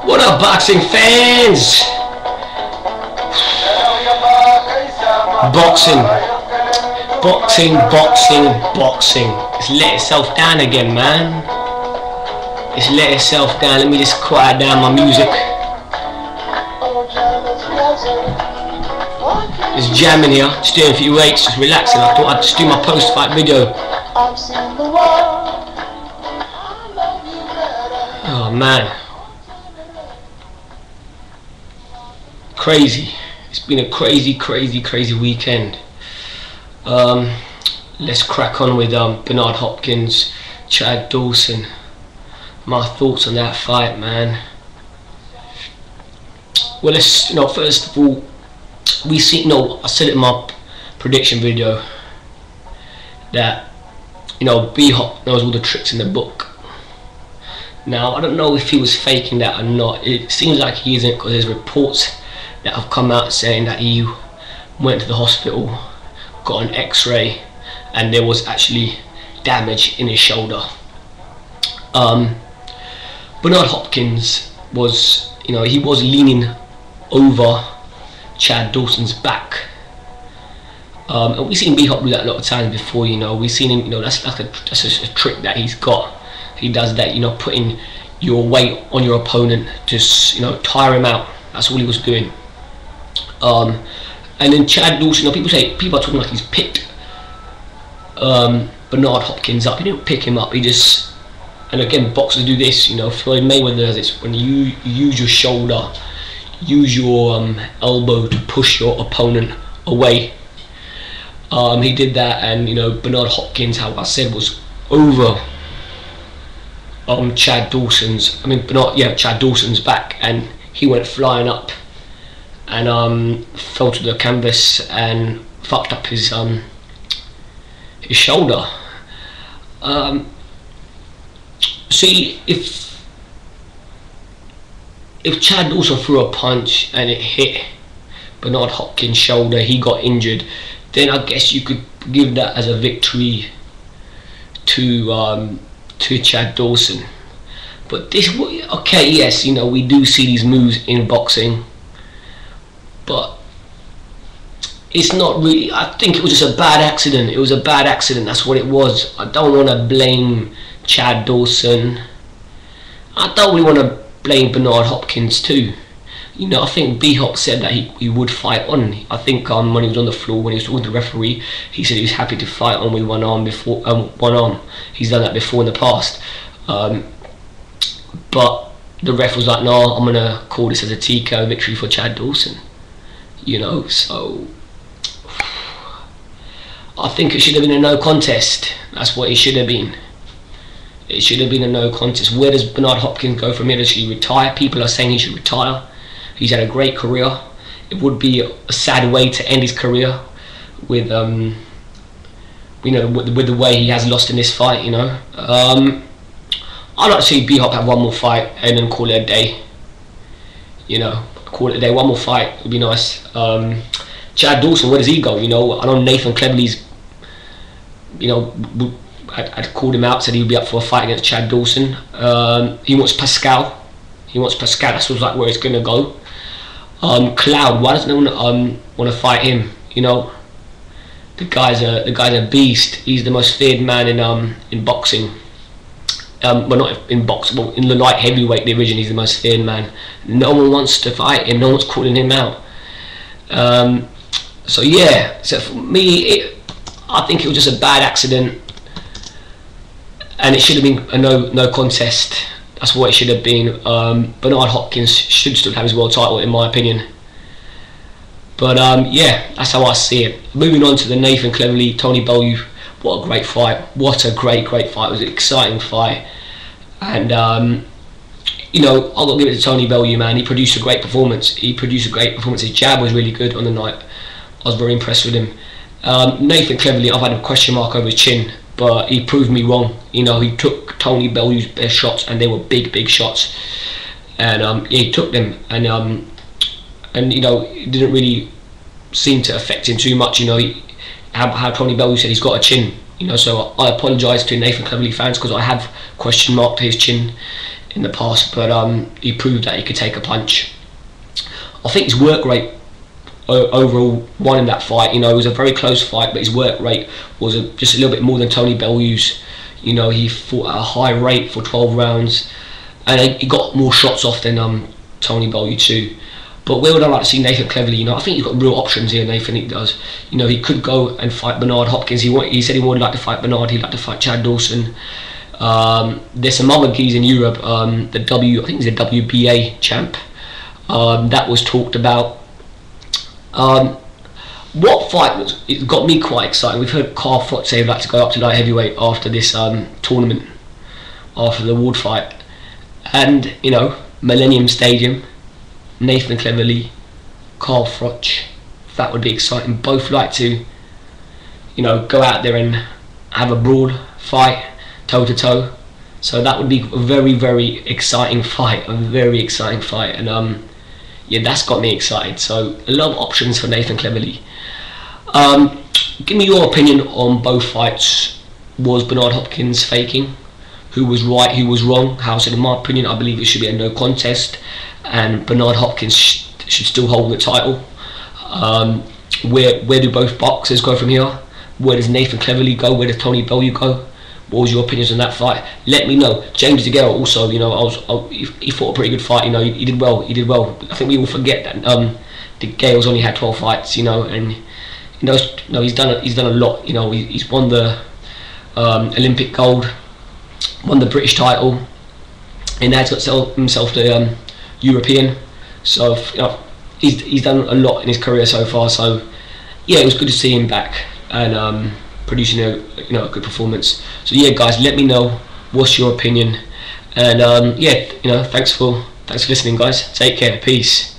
What up, boxing fans? Boxing. It's let itself down again, man. It's let itself down. Let me just quiet down my music. Just jamming here, just doing a few weights, just relaxing. I thought I'd just do my post-fight video. Oh man. Crazy. It's been a crazy weekend. Let's crack on with Bernard Hopkins, Chad Dawson. My thoughts on that fight, man. Well, let's, first of all, I said it in my prediction video that, B-Hop knows all the tricks in the book. Now, I don't know if he was faking that or not. It seems like he isn't, because there's reports that have come out saying that he went to the hospital, got an x-ray, and there was actually damage in his shoulder. Bernard Hopkins was, he was leaning over Chad Dawson's back, and we've seen B-Hop do that a lot of times before. We've seen him, that's a trick that he's got. He does that, putting your weight on your opponent, just tire him out. That's all he was doing. And then Chad Dawson, people are talking like he's picked Bernard Hopkins up. He didn't pick him up. He just, and again, boxers do this. Floyd Mayweather does this. When you use your shoulder, use your elbow to push your opponent away. He did that, and Bernard Hopkins, how I said, was over Chad Dawson's. Chad Dawson's back, and he went flying up and fell to the canvas and fucked up his shoulder. See, if Chad Dawson threw a punch and it hit Bernard Hopkins' shoulder, he got injured, then I guess you could give that as a victory to Chad Dawson. But this, okay, yes, we do see these moves in boxing, but it's not really. I think it was just a bad accident. It was a bad accident. That's what it was. I don't want to blame Chad Dawson. I don't really want to blame Bernard Hopkins too. I think B-Hop said that he would fight on. I think when he was on the floor, when he was talking to the referee, he said he was happy to fight on with one arm before. One arm. He's done that before in the past. But the ref was like, no, I'm gonna call this as a TKO victory for Chad Dawson. So I think it should have been a no contest. That's what it should have been. It should have been a no contest. Where does Bernard Hopkins go from here? Does he retire? People are saying he should retire. He's had a great career. It would be a sad way to end his career with with the way he has lost in this fight. I'd like to see B-Hop have one more fight and then call it a day. Call it a day. One more fight would be nice. Chad Dawson, where does he go? I know Nathan Cleverly's, I'd called him out, said he'd be up for a fight against Chad Dawson. He wants Pascal. That's like where it's gonna go. Cloud, why doesn't anyone want to fight him? The guy's a beast. He's the most feared man in boxing. Well, not in boxing, but in the light heavyweight division, he's the most feared man. No one wants to fight him. No one's calling him out. So yeah. So for me, I think it was just a bad accident, and it should have been a no contest. That's what it should have been. Bernard Hopkins should still have his world title, in my opinion. But yeah, that's how I see it. Moving on to the Nathan Cleverly, Tony Bellew. What a great fight. What a great fight. It was an exciting fight. And, I've got to give it to Tony Bellew, man. He produced a great performance. His jab was really good on the night. I was very impressed with him. Nathan Cleverly, I've had a question mark over his chin, but he proved me wrong. He took Tony Bellew's best shots, and they were big shots. And, yeah, he took them. And it didn't really seem to affect him too much. How Tony Bellew said he's got a chin, so I apologise to Nathan Cleverly fans, because I have question marked his chin in the past, but he proved that he could take a punch. I think his work rate overall won in that fight. You know, it was a very close fight, but his work rate was just a little bit more than Tony Bellew's. You know, he fought at a high rate for 12 rounds, and he got more shots off than Tony Bellew too. But where would I like to see Nathan Cleverly? You know, I think he's got real options here. Nathan, he does. You know, he could go and fight Bernard Hopkins. He said he would like to fight Bernard. He'd like to fight Chad Dawson. There's some other guys in Europe. I think he's a WBA champ. That was talked about. What fight it got me quite excited? We've heard Carl Froch say he'd like to go up to light heavyweight after this tournament, after the Ward fight, and you know, Millennium Stadium, Nathan Cleverly, Carl Froch. That would be exciting. Both like to, you know, go out there and have a broad fight, toe to toe. So that would be a very, very exciting fight. A very exciting fight, and yeah, that's got me excited. So a lot of options for Nathan Cleverly. Give me your opinion on both fights. Was Bernard Hopkins faking? Who was right, who was wrong? How said, in my opinion, I believe it should be a no contest, and Bernard Hopkins should still hold the title. Where do both boxers go from here? Where does Nathan Cleverly go? Where does Tony Bellew go? What was your opinions on that fight? Let me know. James DeGale also, you know, he fought a pretty good fight. You know, he did well. He did well. I think we all forget that DeGale's only had 12 fights. You know, and you know, he's done a lot. You know, he's won the Olympic gold, won the British title, and now he's got himself the European. So you know, he's done a lot in his career so far. So yeah, it was good to see him back and producing a good performance. So yeah, guys, let me know what's your opinion, and yeah, you know, thanks for listening, guys. Take care, peace.